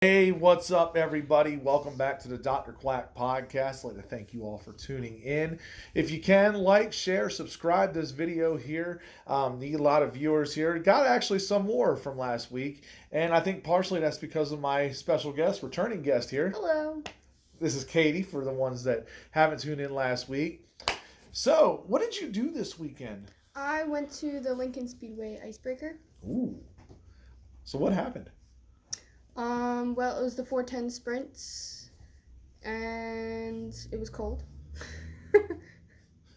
Hey, what's up, everybody? Welcome back to the Dr. Quack podcast. I'd like to thank you all for tuning in. If you can, like, share, subscribe this video here. Need a lot of viewers here. Got actually some more from last week, and I think partially that's because of my special guest, returning guest here. Hello. This is Katie for the ones that haven't tuned in last week. So, what did you do this weekend? I went to the Lincoln Speedway Icebreaker. Ooh. So, what happened? Well, it was the 410 sprints, and it was cold.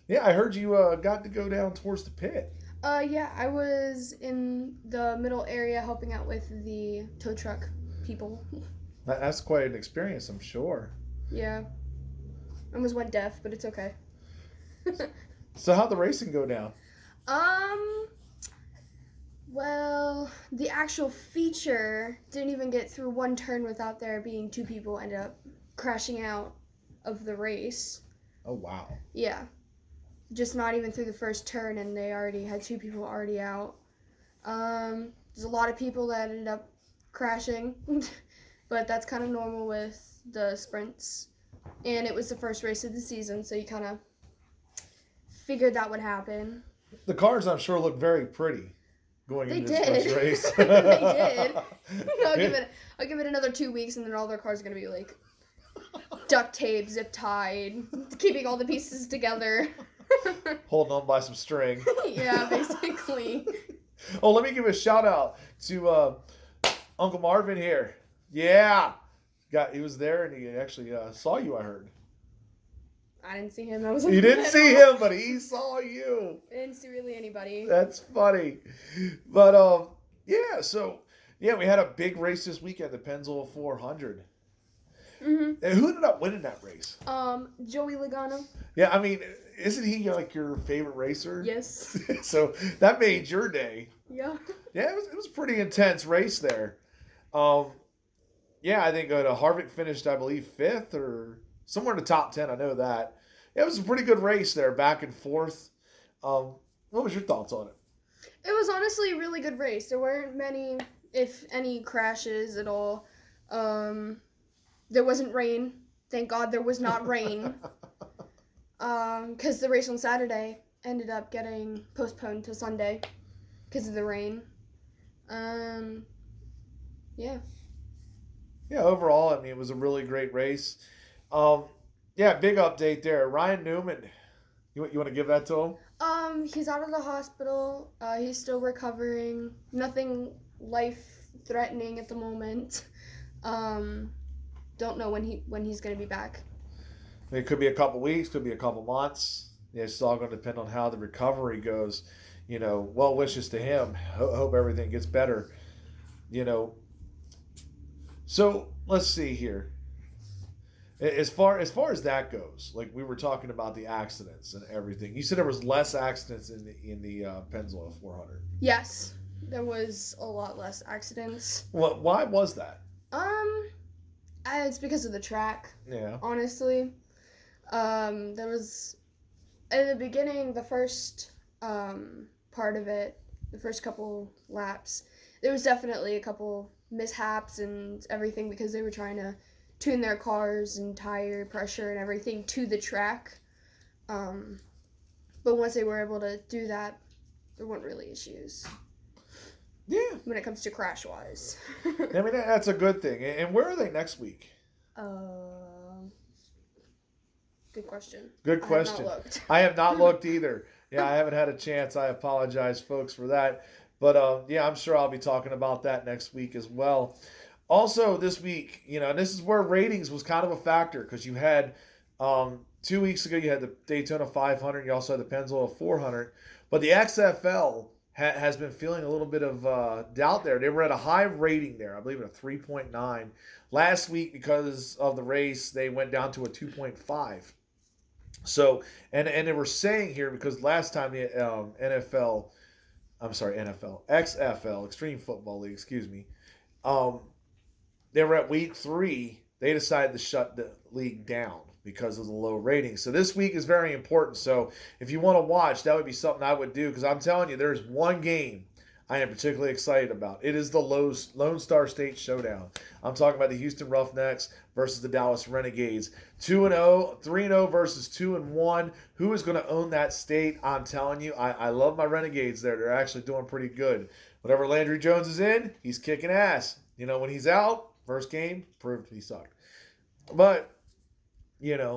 Yeah, I heard you got to go down towards the pit. Yeah, I was in the middle area helping out with the tow truck people. That's quite an experience, I'm sure. Yeah. I almost went deaf, but it's okay. So how'd the racing go down? Well, the actual feature didn't even get through one turn without there being two people ended up crashing out of the race. Oh, wow. Yeah. Just not even through the first turn, and they already had two people already out. There's a lot of people that ended up crashing, but that's kind of normal with the sprints. And it was the first race of the season, so you kind of figured that would happen. The cars, I'm sure, look very pretty going They into this did. first race. They did. I'll give it another 2 weeks, and then all their cars are gonna be like duct tape, zip tied, keeping all the pieces together. Holding on by some string. Yeah, basically. Oh, let me give a shout out to Uncle Marvin here. Yeah. He was there, and he actually saw you, I heard. I didn't see him. I was. You didn't see him, but he saw you. I didn't see really anybody. That's funny. But, yeah, so, yeah, we had a big race this weekend, the Pennzoil 400. Mhm. And who ended up winning that race? Joey Logano. Yeah, I mean, isn't he like your favorite racer? Yes. So that made your day. Yeah. Yeah, it was a pretty intense race there. Yeah, I think Harvick finished, I believe, 5th or somewhere in the top 10. I know that. Yeah, it was a pretty good race there, back and forth. What was your thoughts on it? It was honestly a really good race. There weren't many, if any, crashes at all. There wasn't rain. Thank God there was not rain. Because the race on Saturday ended up getting postponed to Sunday because of the rain. Yeah. Yeah, overall, I mean, it was a really great race. Yeah, big update there. Ryan Newman, you want to give that to him? He's out of the hospital. He's still recovering. Nothing life-threatening at the moment. Don't know when he's gonna be back. I mean, it could be a couple weeks, could be a couple months. Yeah, it's all going to depend on how the recovery goes. You know, well wishes to him. Hope everything gets better. You know. So let's see here. As far as that goes, like we were talking about the accidents and everything. You said there was less accidents in the Pennzoil 400. Yes, there was a lot less accidents. Well, why was that? It's because of the track. Yeah. Honestly, there was in the beginning, the first part of it, the first couple laps, there was definitely a couple mishaps and everything because they were trying to tune their cars and tire pressure and everything to the track. But once they were able to do that, there weren't really issues. Yeah. When it comes to crash wise. I mean, that's a good thing. And where are they next week? Good question. Good question. I have not looked. I have not looked either. Yeah, I haven't had a chance. I apologize, folks, for that. But, yeah, I'm sure I'll be talking about that next week as well. Also, this week, you know, and this is where ratings was kind of a factor because you had 2 weeks ago, you had the Daytona 500. You also had the Pennzoil 400. But the XFL has been feeling a little bit of doubt there. They were at a high rating there, I believe at a 3.9. Last week, because of the race, they went down to a 2.5. So, and they were saying here, because last time the XFL, Extreme Football League, excuse me, they were at week 3. They decided to shut the league down because of the low ratings. So this week is very important. So if you want to watch, that would be something I would do because I'm telling you, there's one game I am particularly excited about. It is the Lone Star State Showdown. I'm talking about the Houston Roughnecks versus the Dallas Renegades. 2-0, 3-0 versus 2-1. Who is going to own that state? I'm telling you, I love my Renegades there. They're actually doing pretty good. Whenever Landry Jones is in, he's kicking ass. When he's out, first game, proved he sucked. But,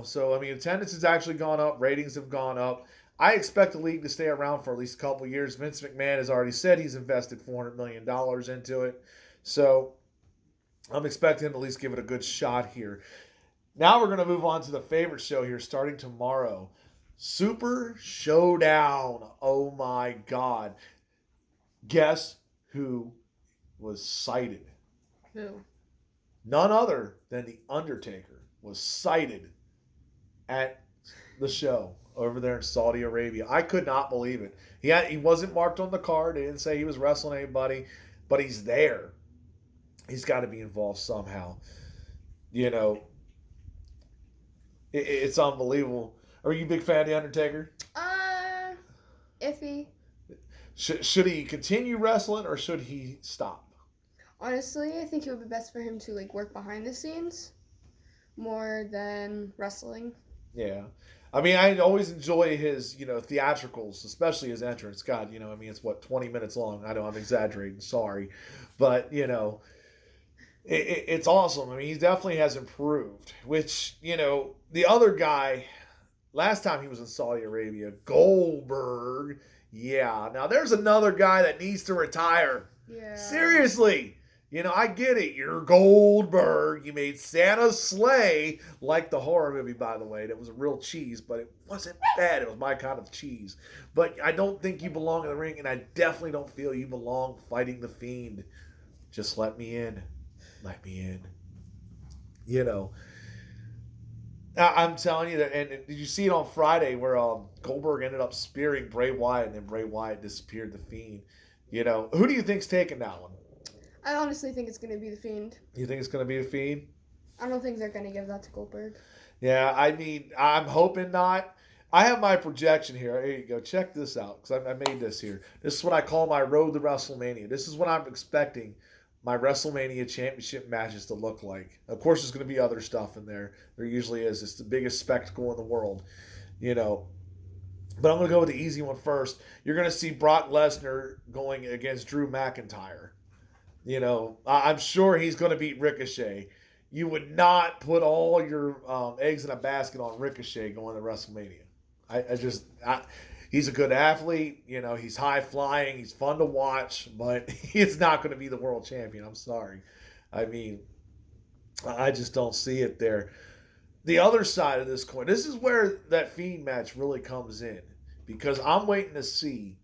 so, attendance has actually gone up. Ratings have gone up. I expect the league to stay around for at least a couple years. Vince McMahon has already said he's invested $400 million into it. So I'm expecting him to at least give it a good shot here. Now we're going to move on to the favorite show here starting tomorrow. Super Showdown. Oh my God. Guess who was cited? Who? None other than The Undertaker was cited at the show over there in Saudi Arabia. I could not believe it. He wasn't marked on the card. They didn't say he was wrestling anybody, but he's there. He's got to be involved somehow. It's unbelievable. Are you a big fan of The Undertaker? Iffy. Should he continue wrestling or should he stop? Honestly, I think it would be best for him to work behind the scenes more than wrestling. Yeah. I always enjoy his, theatricals, especially his entrance. God, it's 20 minutes long. I know I'm exaggerating. Sorry. But, it's awesome. He definitely has improved, which, the other guy, last time he was in Saudi Arabia, Goldberg. Yeah. Now, there's another guy that needs to retire. Yeah. Seriously. I get it. You're Goldberg. You made Santa's sleigh, like the horror movie, by the way. That was a real cheese, but it wasn't bad. It was my kind of cheese. But I don't think you belong in the ring, and I definitely don't feel you belong fighting the Fiend. Just let me in. Let me in. I'm telling you that. And did you see it on Friday where Goldberg ended up spearing Bray Wyatt, and then Bray Wyatt disappeared the Fiend? Who do you think's taking that one? I honestly think it's going to be the Fiend. You think it's going to be the Fiend? I don't think they're going to give that to Goldberg. Yeah, I'm hoping not. I have my projection here. Here you go. Check this out because I made this here. This is what I call my road to WrestleMania. This is what I'm expecting my WrestleMania championship matches to look like. Of course, there's going to be other stuff in there. There usually is. It's the biggest spectacle in the world, But I'm going to go with the easy one first. You're going to see Brock Lesnar going against Drew McIntyre. I'm sure he's going to beat Ricochet. You would not put all your eggs in a basket on Ricochet going to WrestleMania. He's a good athlete. He's high flying. He's fun to watch, but he's not going to be the world champion. I'm sorry. I just don't see it there. The other side of this coin, this is where that Fiend match really comes in because I'm waiting to see,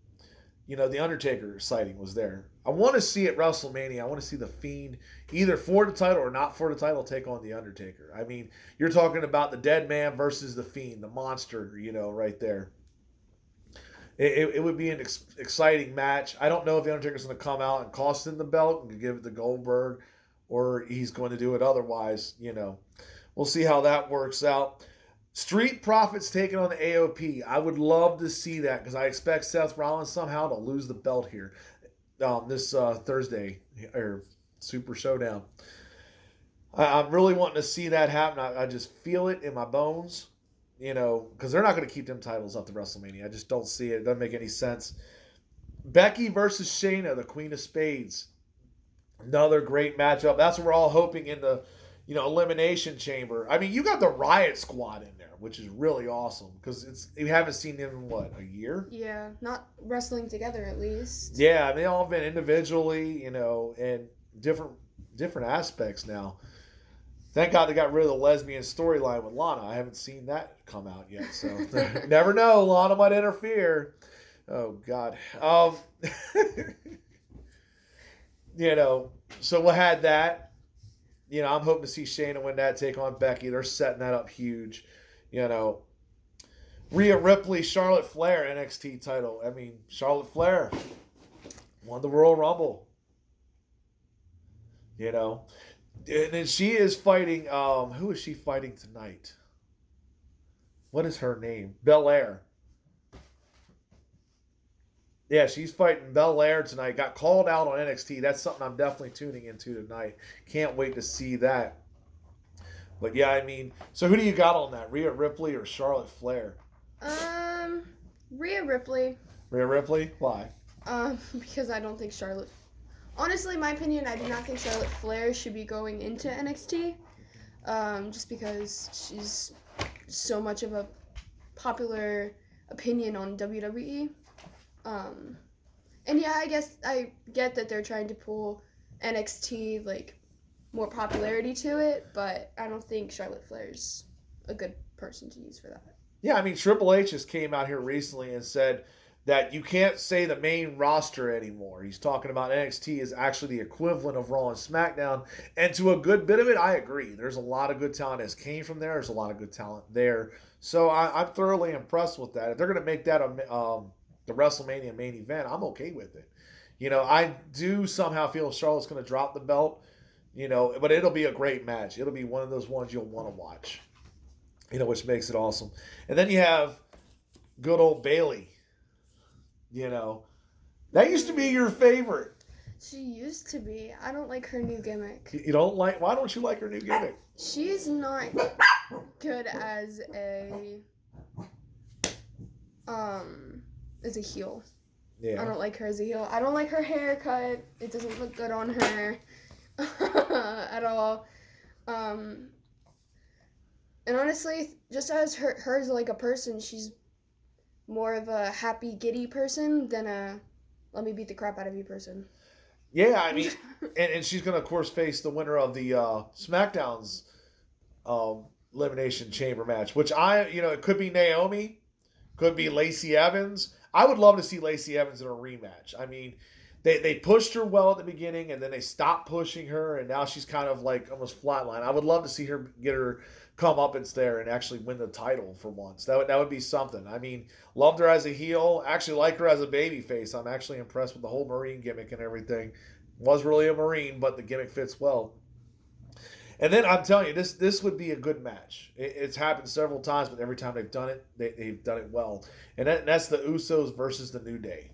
the Undertaker sighting was there. I want to see at WrestleMania, I want to see the Fiend either for the title or not for the title take on the Undertaker. You're talking about the dead man versus the Fiend, the monster, right there. It would be an exciting match. I don't know if the Undertaker's going to come out and cost him the belt and give it to Goldberg or he's going to do it otherwise, We'll see how that works out. Street Profits taking on the AOP. I would love to see that because I expect Seth Rollins somehow to lose the belt here this Thursday or Super Showdown. I'm really wanting to see that happen. I just feel it in my bones, because they're not going to keep them titles up to WrestleMania. I just don't see it. It doesn't make any sense. Becky versus Shayna, the Queen of Spades. Another great matchup. That's what we're all hoping in the Elimination Chamber. You got the Riot Squad in there, which is really awesome because you haven't seen them in a year? Yeah, not wrestling together at least. Yeah, they all have been individually, and different aspects now. Thank God they got rid of the lesbian storyline with Lana. I haven't seen that come out yet, so never know. Lana might interfere. Oh God. So we had that. I'm hoping to see Shayna win that, take on Becky. They're setting that up huge. Rhea Ripley, Charlotte Flair, NXT title. Charlotte Flair won the Royal Rumble. And then she is fighting, who is she fighting tonight? What is her name? Belair. Yeah, she's fighting Belair tonight. Got called out on NXT. That's something I'm definitely tuning into tonight. Can't wait to see that. But yeah, I mean, so who do you got on that? Rhea Ripley or Charlotte Flair? Um, Rhea Ripley. Rhea Ripley? Why? Because I don't think Charlotte. Honestly, my opinion, I do not think Charlotte Flair should be going into NXT. Just because she's so much of a popular opinion on WWE. And yeah, I guess I get that they're trying to pull NXT like more popularity to it, but I don't think Charlotte Flair's a good person to use for that. Yeah, I mean, Triple H just came out here recently and said that you can't say the main roster anymore. He's talking about NXT is actually the equivalent of Raw and SmackDown. And to a good bit of it, I agree. There's a lot of good talent that came from there. There's a lot of good talent there. So I'm thoroughly impressed with that. If they're going to make that the WrestleMania main event, I'm okay with it. You know, I do somehow feel Charlotte's going to drop the belt, you know, but it'll be a great match. It'll be one of those ones you'll want to watch, you know, which makes it awesome. And then you have good old Bayley. You know, that used to be your favorite. She used to be. I don't like her new gimmick. You don't like? Why don't you like her new gimmick? She's not good as a heel. Yeah. I don't like her as a heel. I don't like her haircut. It doesn't look good on her at all. And honestly, just as her as like a person, she's more of a happy, giddy person than a let me beat the crap out of you person. Yeah, I mean, and she's going to, of course, face the winner of the SmackDown's Elimination Chamber match, which it could be Naomi, could be Lacey Evans. I would love to see Lacey Evans in a rematch. I mean, they pushed her well at the beginning, and then they stopped pushing her, and now she's kind of like almost flatline. I would love to see her get her come up and there and actually win the title for once. That would be something. I mean, loved her as a heel. Actually like her as a baby face. I'm actually impressed with the whole Marine gimmick and everything. Was really a Marine, but the gimmick fits well. And then I'm telling you, this would be a good match. It's happened several times, but every time they've done it, they've done it well. And that's the Usos versus the New Day,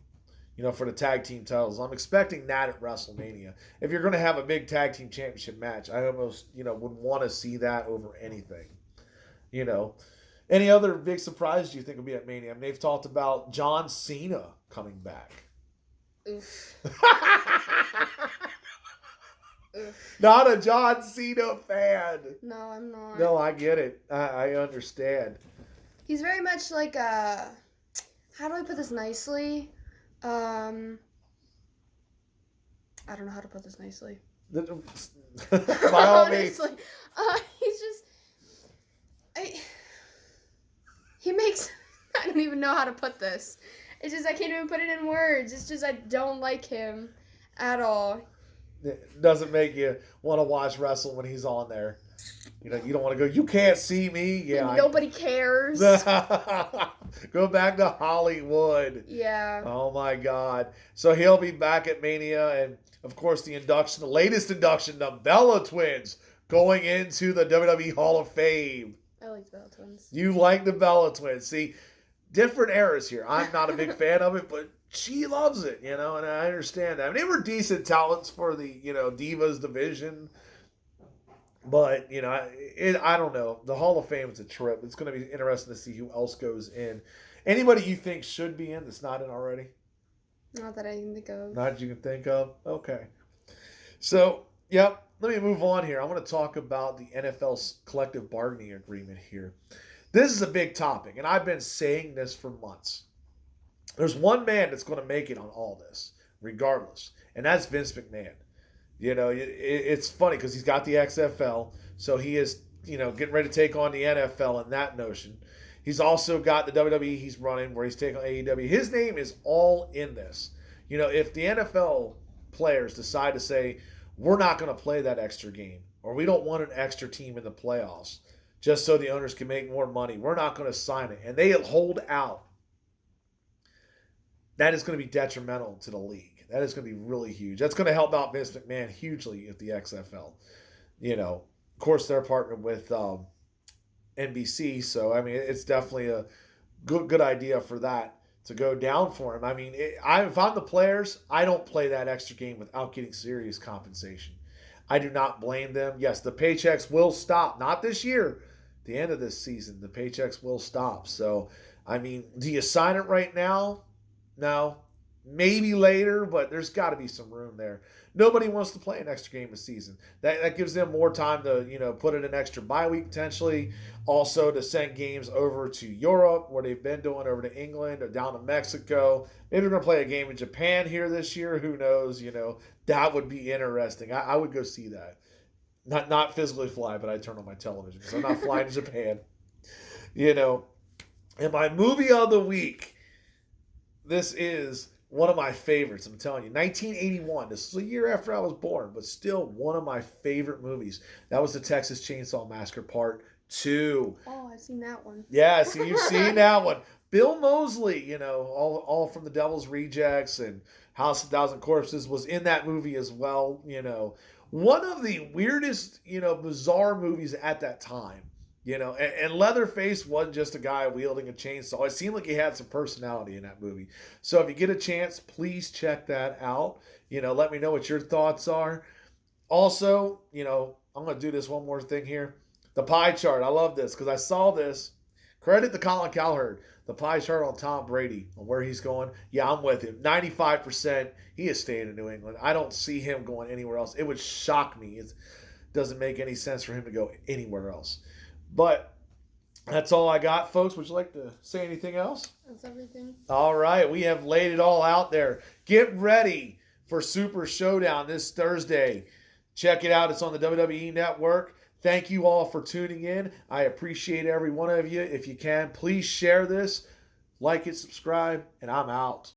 you know, for the tag team titles. I'm expecting that at WrestleMania. If you're going to have a big tag team championship match, I almost, would want to see that over anything. You know, any other big surprise do you think will be at Mania? I mean, they've talked about John Cena coming back. Oof. Oof. Not a John Cena fan. No, I'm not. No, I get it. I understand. He's very much like a, how do I put this nicely? I don't know how to put this nicely. By all means. He's just, he makes, I don't even know how to put this. It's just, I can't even put it in words. It's just, I don't like him at all. It doesn't make you want to watch wrestle when he's on there. You know, you don't want to go, you can't see me. Yeah. Nobody cares. Go back to Hollywood. Yeah. Oh my God. So he'll be back at Mania, and of course the latest induction, the Bella Twins going into the WWE Hall of Fame. I like the Bella Twins. You like the Bella Twins. See, different eras here. I'm not a big fan of it, but she loves it, and I understand that. I mean, they were decent talents for the, Divas division. But, I don't know. The Hall of Fame is a trip. It's going to be interesting to see who else goes in. Anybody you think should be in that's not in already? Not that I can think of. Not that you can think of? Okay. So, yep. Let me move on here. I want to talk about the NFL's collective bargaining agreement here. This is a big topic, and I've been saying this for months. There's one man that's going to make it on all this, regardless, and that's Vince McMahon. It's funny because he's got the XFL, so he is, getting ready to take on the NFL in that notion. He's also got the WWE he's running where he's taking on AEW. His name is all in this. If the NFL players decide to say, we're not going to play that extra game, or we don't want an extra team in the playoffs just so the owners can make more money, we're not going to sign it, and they hold out, that is going to be detrimental to the league. That is going to be really huge. That's going to help out Vince McMahon hugely at the XFL. Of course, they're partnered with NBC, so I mean, it's definitely a good idea for that to go down for him. I mean, if I'm the players, I don't play that extra game without getting serious compensation. I do not blame them. Yes, the paychecks will stop. Not this year. The end of this season, the paychecks will stop. So, I mean, do you sign it right now? No. Maybe later, but there's got to be some room there. Nobody wants to play an extra game a season. That gives them more time to, put in an extra bye week potentially. Also to send games over to Europe, where they've been doing, over to England or down to Mexico. Maybe they're going to play a game in Japan here this year. Who knows? That would be interesting. I would go see that. Not physically fly, but I turn on my television because I'm not flying to Japan. And my movie of the week, this is one of my favorites. I'm telling you, 1981. This is a year after I was born, but still one of my favorite movies. That was the Texas Chainsaw Massacre Part 2. Oh, I've seen that one. Yeah, see, you've seen that one. Bill Moseley, all from The Devil's Rejects and House of 1,000 Corpses was in that movie as well. One of the weirdest, bizarre movies at that time. And Leatherface wasn't just a guy wielding a chainsaw. It seemed like he had some personality in that movie. So if you get a chance, please check that out. Let me know what your thoughts are. Also, I'm going to do this one more thing here. The pie chart. I love this because I saw this. Credit to Colin Cowherd. The pie chart on Tom Brady, on where he's going. Yeah, I'm with him. 95%. He is staying in New England. I don't see him going anywhere else. It would shock me. It doesn't make any sense for him to go anywhere else. But that's all I got, folks. Would you like to say anything else? That's everything. All right. We have laid it all out there. Get ready for Super Showdown this Thursday. Check it out. It's on the WWE Network. Thank you all for tuning in. I appreciate every one of you. If you can, please share this, like it, subscribe, and I'm out.